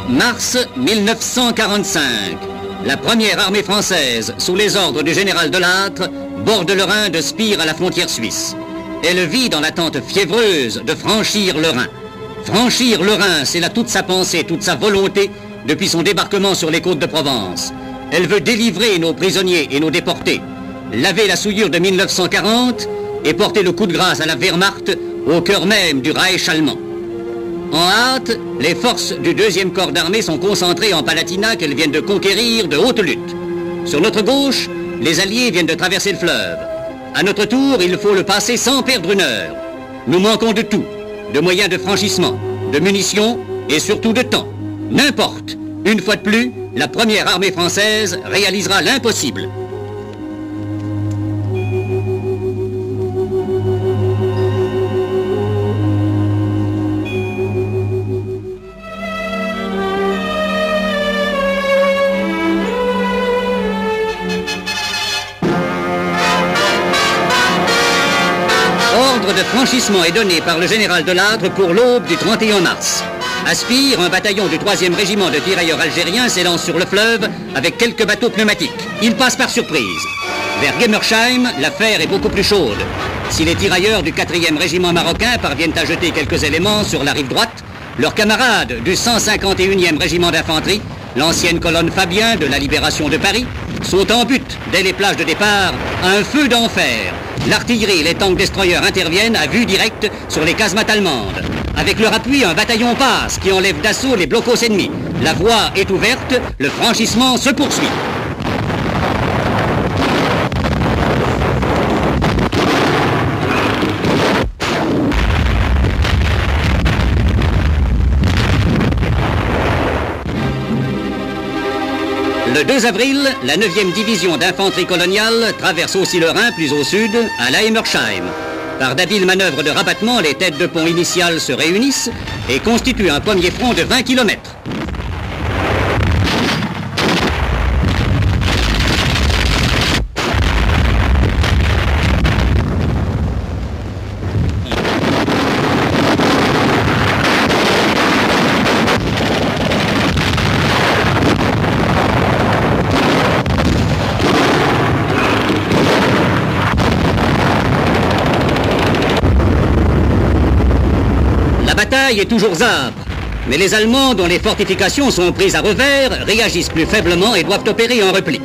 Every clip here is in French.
Mars 1945. La première armée française, sous les ordres du général Delattre, borde le Rhin de Spire à la frontière suisse. Elle vit dans l'attente fiévreuse de franchir le Rhin. Franchir le Rhin, c'est là toute sa pensée, toute sa volonté depuis son débarquement sur les côtes de Provence. Elle veut délivrer nos prisonniers et nos déportés, laver la souillure de 1940 et porter le coup de grâce à la Wehrmacht au cœur même du Reich allemand. En hâte, les forces du 2e corps d'armée sont concentrées en Palatinat qu'elles viennent de conquérir de haute lutte. Sur notre gauche, les Alliés viennent de traverser le fleuve. À notre tour, il faut le passer sans perdre une heure. Nous manquons de tout, de moyens de franchissement, de munitions et surtout de temps. N'importe, une fois de plus, la première armée française réalisera l'impossible. Ordre de franchissement est donné par le général Delattre pour l'aube du 31 mars. À Spire, un bataillon du 3e régiment de tirailleurs algériens s'élance sur le fleuve avec quelques bateaux pneumatiques. Il passe par surprise. Vers Gemmersheim, l'affaire est beaucoup plus chaude. Si les tirailleurs du 4e régiment marocain parviennent à jeter quelques éléments sur la rive droite, leurs camarades du 151e régiment d'infanterie, l'ancienne colonne Fabien de la libération de Paris, sont en butte dès les plages de départ à un feu d'enfer. L'artillerie et les tanks destroyers interviennent à vue directe sur les casemates allemandes. Avec leur appui, un bataillon passe qui enlève d'assaut les blocos ennemis. La voie est ouverte, le franchissement se poursuit. Le 2 avril, la 9e division d'infanterie coloniale traverse aussi le Rhin plus au sud, à Laemersheim. Par d'habiles manœuvres de rabattement, les têtes de pont initiales se réunissent et constituent un premier front de 20 km. La bataille est toujours âpre, mais les Allemands, dont les fortifications sont prises à revers, réagissent plus faiblement et doivent opérer en repli.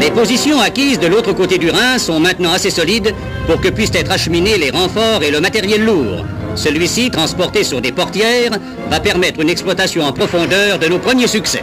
Les positions acquises de l'autre côté du Rhin sont maintenant assez solides pour que puissent être acheminés les renforts et le matériel lourd. Celui-ci, transporté sur des portières, va permettre une exploitation en profondeur de nos premiers succès.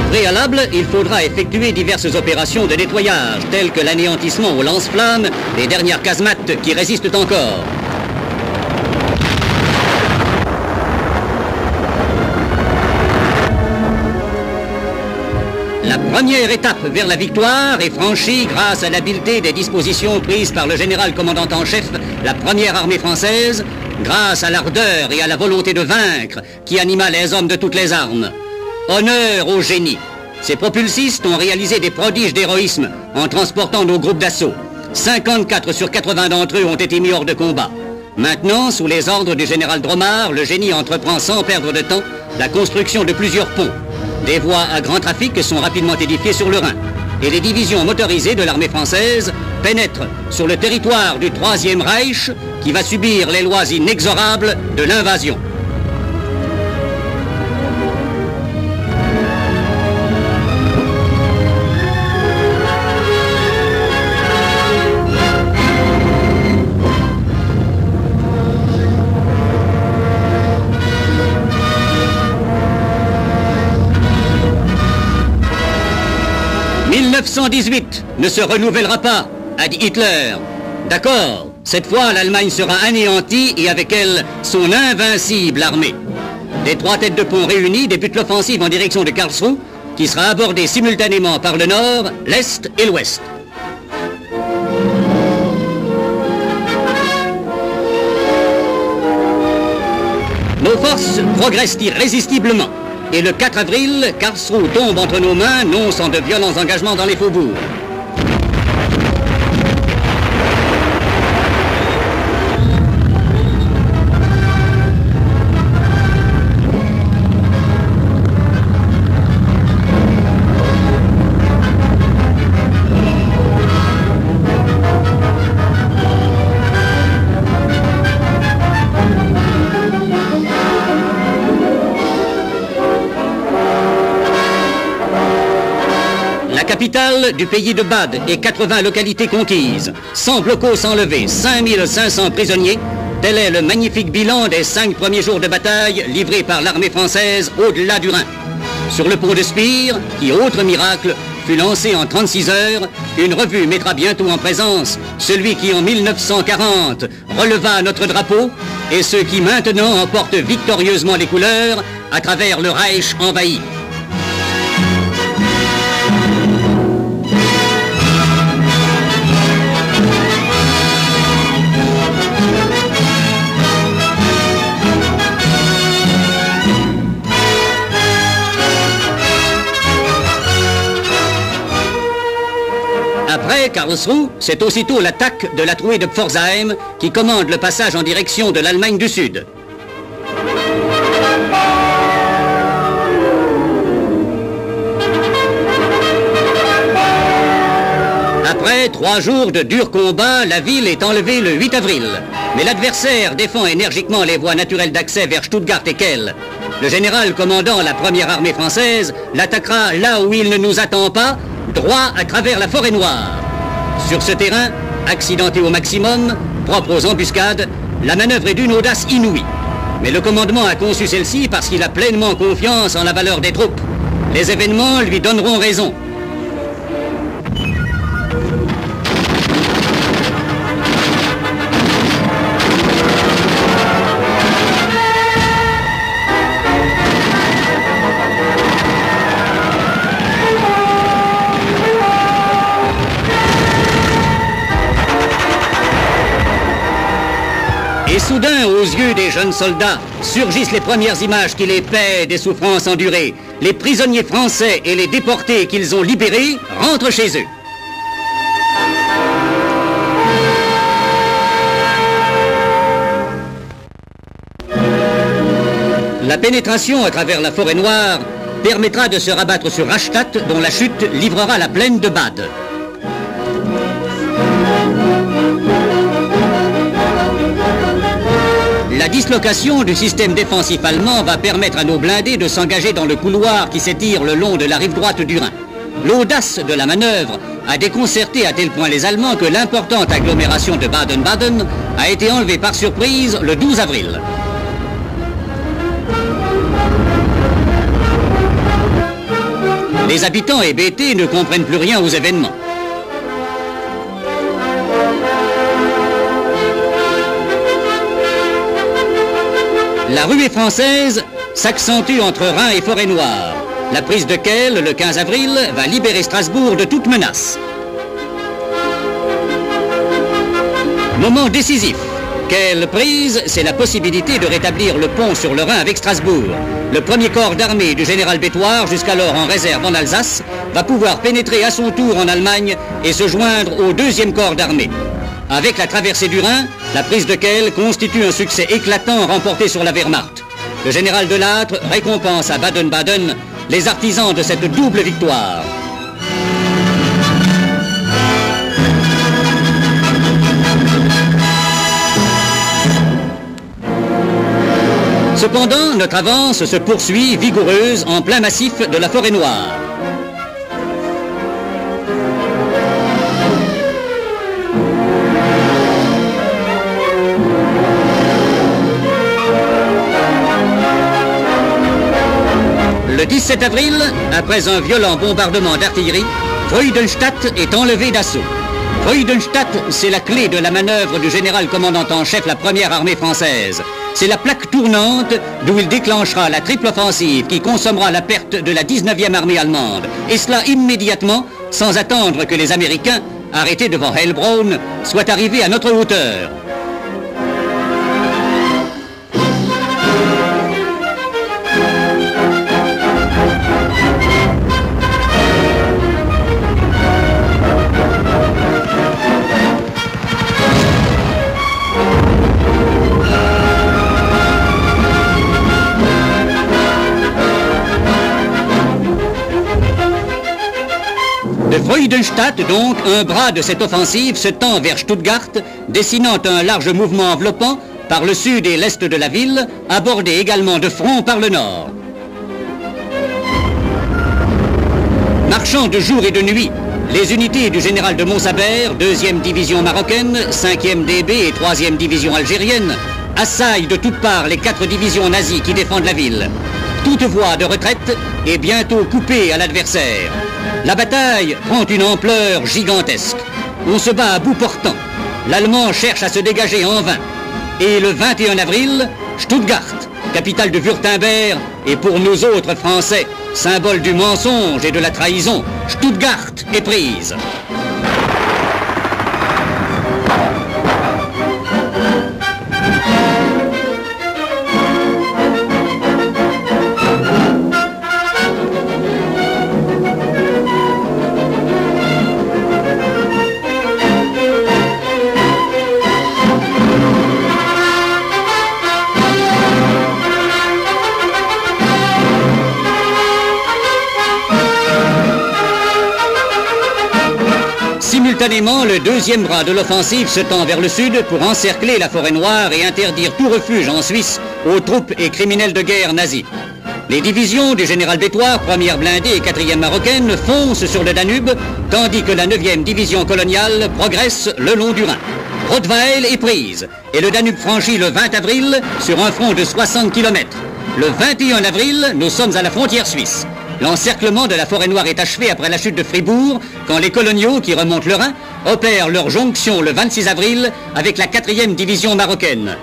Préalable, il faudra effectuer diverses opérations de nettoyage, telles que l'anéantissement aux lance-flammes des dernières casemates qui résistent encore. La première étape vers la victoire est franchie grâce à l'habileté des dispositions prises par le général commandant en chef, la première armée française, grâce à l'ardeur et à la volonté de vaincre qui anima les hommes de toutes les armes. Honneur au génie. Ces propulsistes ont réalisé des prodiges d'héroïsme en transportant nos groupes d'assaut. 54 sur 80 d'entre eux ont été mis hors de combat. Maintenant, sous les ordres du général Dromard, le génie entreprend sans perdre de temps la construction de plusieurs ponts. Des voies à grand trafic sont rapidement édifiées sur le Rhin. Et les divisions motorisées de l'armée française pénètrent sur le territoire du 3e Reich qui va subir les lois inexorables de l'invasion. « 1918 ne se renouvellera pas », a dit Hitler. D'accord, cette fois l'Allemagne sera anéantie et avec elle son invincible armée. Les 3 têtes de pont réunies débutent l'offensive en direction de Karlsruhe qui sera abordé simultanément par le nord, l'est et l'ouest. Nos forces progressent irrésistiblement. Et le 4 avril, Karlsruhe tombe entre nos mains, non sans de violents engagements dans les faubourgs. La capitale du pays de Bade et 80 localités conquises, 100 blocos enlevés, 5500 prisonniers, tel est le magnifique bilan des 5 premiers jours de bataille livrés par l'armée française au-delà du Rhin. Sur le pont de Spire, qui, autre miracle, fut lancé en 36 heures, une revue mettra bientôt en présence celui qui en 1940 releva notre drapeau et ceux qui maintenant emportent victorieusement les couleurs à travers le Reich envahi. Après Karlsruhe, c'est aussitôt l'attaque de la trouée de Pforzheim qui commande le passage en direction de l'Allemagne du Sud. Après 3 jours de durs combats, la ville est enlevée le 8 avril. Mais l'adversaire défend énergiquement les voies naturelles d'accès vers Stuttgart et Kehl. Le général commandant la première armée française l'attaquera là où il ne nous attend pas, droit à travers la forêt noire. Sur ce terrain, accidenté au maximum, propre aux embuscades, la manœuvre est d'une audace inouïe. Mais le commandement a conçu celle-ci parce qu'il a pleinement confiance en la valeur des troupes. Les événements lui donneront raison. Et soudain, aux yeux des jeunes soldats, surgissent les premières images qui les paient des souffrances endurées. Les prisonniers français et les déportés qu'ils ont libérés rentrent chez eux. La pénétration à travers la forêt noire permettra de se rabattre sur Rastatt, dont la chute livrera la plaine de Bade. La dislocation du système défensif allemand va permettre à nos blindés de s'engager dans le couloir qui s'étire le long de la rive droite du Rhin. L'audace de la manœuvre a déconcerté à tel point les Allemands que l'importante agglomération de Baden-Baden a été enlevée par surprise le 12 avril. Les habitants hébétés ne comprennent plus rien aux événements. La ruée française s'accentue entre Rhin et Forêt-Noire. La prise de Kehl, le 15 avril, va libérer Strasbourg de toute menace. Moment décisif. Kehl prise, c'est la possibilité de rétablir le pont sur le Rhin avec Strasbourg. Le premier corps d'armée du général Bétoir, jusqu'alors en réserve en Alsace, va pouvoir pénétrer à son tour en Allemagne et se joindre au deuxième corps d'armée. Avec la traversée du Rhin, la prise de Kehl constitue un succès éclatant remporté sur la Wehrmacht. Le général de Lattre récompense à Baden-Baden les artisans de cette double victoire. Cependant, notre avance se poursuit vigoureuse en plein massif de la forêt noire. Le 17 avril, après un violent bombardement d'artillerie, Freudenstadt est enlevé d'assaut. Freudenstadt, c'est la clé de la manœuvre du général commandant en chef la première armée française. c'est la plaque tournante d'où il déclenchera la triple offensive qui consommera la perte de la 19e armée allemande. Et cela immédiatement, sans attendre que les Américains, arrêtés devant Heilbronn, soient arrivés à notre hauteur. De Freudenstadt, donc, un bras de cette offensive se tend vers Stuttgart, dessinant un large mouvement enveloppant par le sud et l'est de la ville, abordé également de front par le nord. Marchant de jour et de nuit, les unités du général de Montsabert, 2e division marocaine, 5e DB et 3e division algérienne, assaillent de toutes parts les 4 divisions nazies qui défendent la ville. Toute voie de retraite est bientôt coupée à l'adversaire. La bataille prend une ampleur gigantesque. On se bat à bout portant. L'Allemand cherche à se dégager en vain. Et le 21 avril, Stuttgart, capitale de Wurtemberg, et pour nous autres Français, symbole du mensonge et de la trahison, Stuttgart est prise. Simultanément, le deuxième bras de l'offensive se tend vers le sud pour encercler la forêt noire et interdire tout refuge en Suisse aux troupes et criminels de guerre nazis. Les divisions du général Bétoir, 1e blindée et 4e marocaine, foncent sur le Danube, tandis que la 9e division coloniale progresse le long du Rhin. Rottweil est prise, et le Danube franchit le 20 avril sur un front de 60 km. Le 21 avril, nous sommes à la frontière suisse. L'encerclement de la forêt noire est achevé après la chute de Fribourg, quand les coloniaux qui remontent le Rhin opèrent leur jonction le 26 avril avec la 4e division marocaine.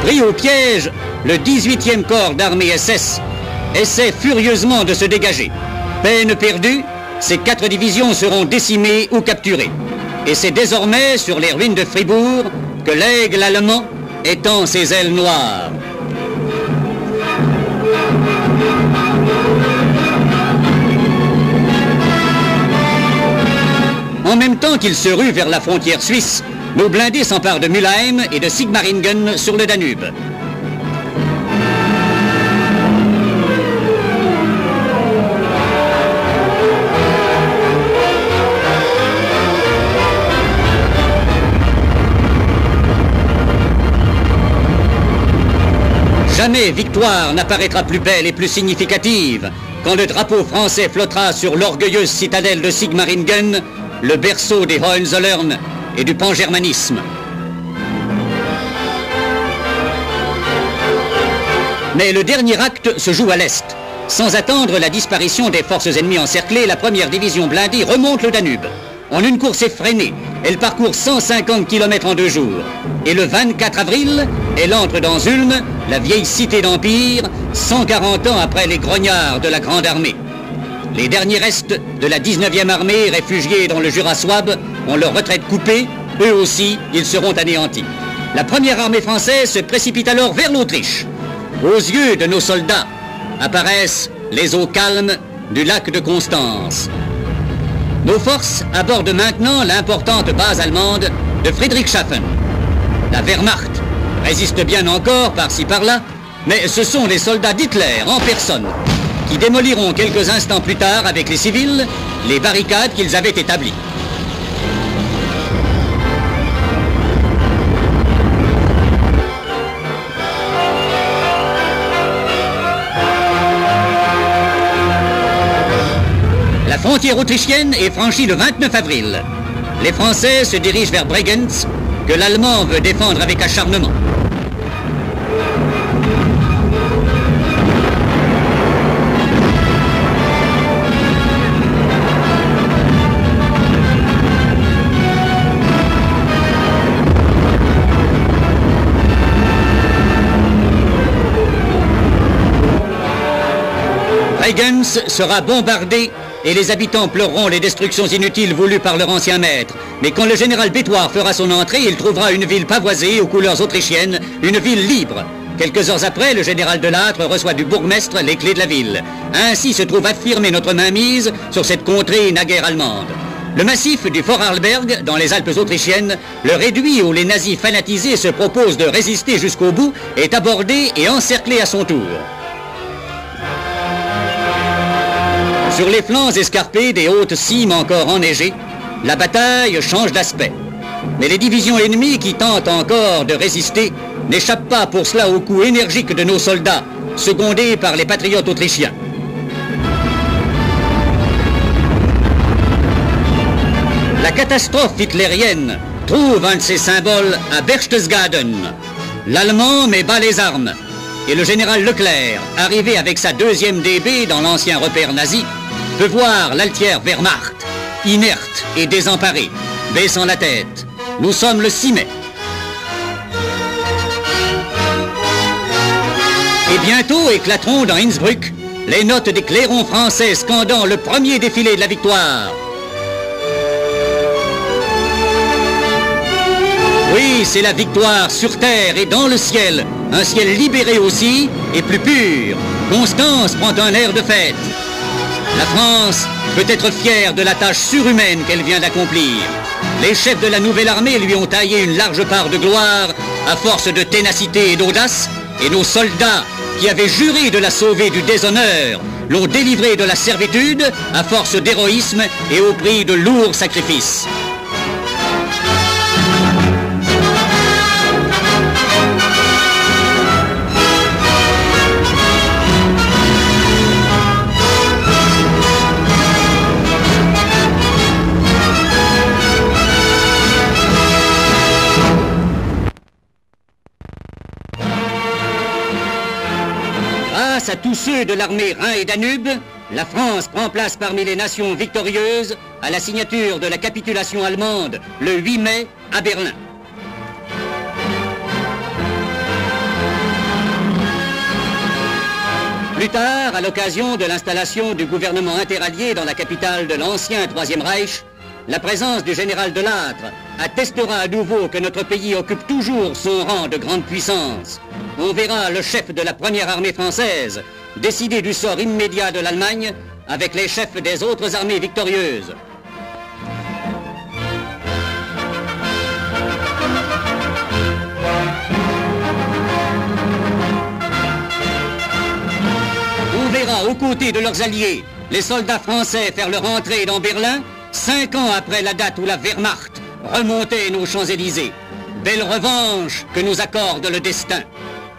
Pris au piège, le 18e corps d'armée SS essaie furieusement de se dégager. Peine perdue, ces 4 divisions seront décimées ou capturées. Et c'est désormais sur les ruines de Fribourg que l'aigle allemand étend ses ailes noires. En même temps qu'il se rue vers la frontière suisse, nos blindés s'emparent de Mülheim et de Sigmaringen sur le Danube. Jamais victoire n'apparaîtra plus belle et plus significative quand le drapeau français flottera sur l'orgueilleuse citadelle de Sigmaringen, le berceau des Hohenzollern et du pangermanisme. Mais le dernier acte se joue à l'est. Sans attendre la disparition des forces ennemies encerclées, la 1e division blindée remonte le Danube. En une course effrénée, elle parcourt 150 km en 2 jours. Et le 24 avril, elle entre dans Ulm, la vieille cité d'Empire, 140 ans après les grognards de la Grande Armée. Les derniers restes de la 19e armée, réfugiés dans le Jura souabe, ont leur retraite coupée. Eux aussi, ils seront anéantis. La première armée française se précipite alors vers l'Autriche. Aux yeux de nos soldats apparaissent les eaux calmes du lac de Constance. Nos forces abordent maintenant l'importante base allemande de Friedrichshafen. La Wehrmacht résiste bien encore par-ci par-là, mais ce sont les soldats d'Hitler en personne qui démoliront quelques instants plus tard avec les civils les barricades qu'ils avaient établies. La frontière autrichienne est franchie le 29 avril. Les Français se dirigent vers Bregenz, que l'Allemand veut défendre avec acharnement. Bregenz sera bombardé et les habitants pleureront les destructions inutiles voulues par leur ancien maître. Mais quand le général Bétoir fera son entrée, il trouvera une ville pavoisée aux couleurs autrichiennes, une ville libre. Quelques heures après, le général de Lattre reçoit du bourgmestre les clés de la ville. Ainsi se trouve affirmée notre mainmise sur cette contrée naguère allemande. Le massif du Fort Arlberg, dans les Alpes autrichiennes, le réduit où les nazis fanatisés se proposent de résister jusqu'au bout, est abordé et encerclé à son tour. Sur les flancs escarpés des hautes cimes encore enneigées, la bataille change d'aspect. Mais les divisions ennemies qui tentent encore de résister n'échappent pas pour cela au coup énergique de nos soldats, secondés par les patriotes autrichiens. La catastrophe hitlérienne trouve un de ses symboles à Berchtesgaden. L'Allemand met bas les armes et le général Leclerc, arrivé avec sa 2e DB dans l'ancien repère nazi, peut voir l'altière Wehrmacht, inerte et désemparée, baissant la tête. Nous sommes le 6 mai. Et bientôt éclateront dans Innsbruck les notes des clairons français scandant le premier défilé de la victoire. Oui, c'est la victoire sur terre et dans le ciel, un ciel libéré aussi et plus pur. Constance prend un air de fête. La France peut être fière de la tâche surhumaine qu'elle vient d'accomplir. Les chefs de la nouvelle armée lui ont taillé une large part de gloire à force de ténacité et d'audace, et nos soldats, qui avaient juré de la sauver du déshonneur, l'ont délivrée de la servitude à force d'héroïsme et au prix de lourds sacrifices. Grâce à tous ceux de l'armée Rhin et Danube, la France prend place parmi les nations victorieuses à la signature de la capitulation allemande le 8 mai à Berlin. Plus tard, à l'occasion de l'installation du gouvernement interallié dans la capitale de l'ancien Troisième Reich, la présence du général de Lattre attestera à nouveau que notre pays occupe toujours son rang de grande puissance. On verra le chef de la première armée française décider du sort immédiat de l'Allemagne avec les chefs des autres armées victorieuses. On verra aux côtés de leurs alliés les soldats français faire leur entrée dans Berlin 5 ans après la date où la Wehrmacht remontait nos Champs-Élysées. Belle revanche que nous accorde le destin.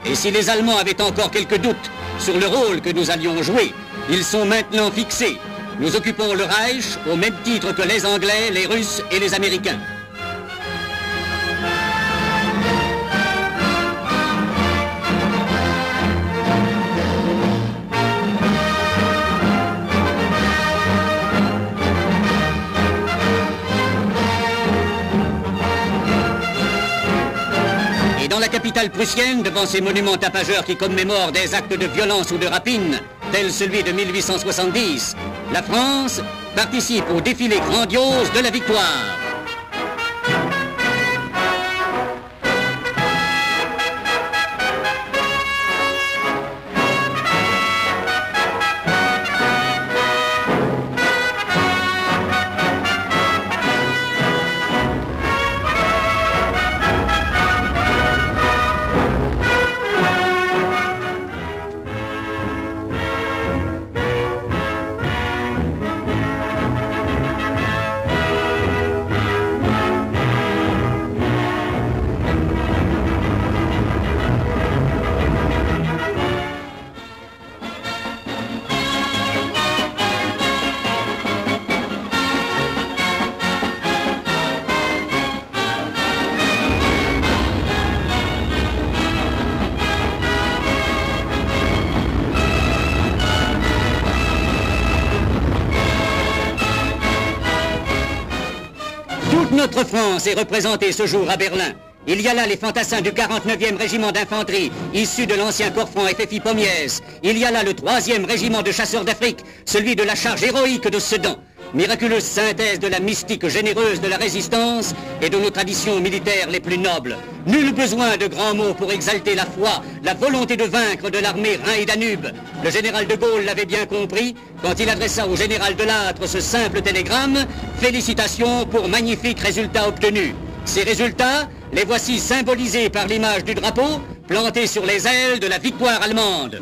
Et si les Allemands avaient encore quelques doutes sur le rôle que nous allions jouer, ils sont maintenant fixés. Nous occupons le Reich au même titre que les Anglais, les Russes et les Américains. Dans la capitale prussienne, devant ces monuments tapageurs qui commémorent des actes de violence ou de rapine, tel celui de 1870, la France participe au défilé grandiose de la victoire. Notre France est représentée ce jour à Berlin. Il y a là les fantassins du 49e régiment d'infanterie, issus de l'ancien corps franc FFI Pommiès. Il y a là le 3e régiment de chasseurs d'Afrique, celui de la charge héroïque de Sedan. Miraculeuse synthèse de la mystique généreuse de la résistance et de nos traditions militaires les plus nobles. Nul besoin de grands mots pour exalter la foi, la volonté de vaincre de l'armée Rhin et Danube. Le général de Gaulle l'avait bien compris quand il adressa au général de Lattre ce simple télégramme « Félicitations pour magnifiques résultats obtenus ». Ces résultats, les voici symbolisés par l'image du drapeau planté sur les ailes de la victoire allemande.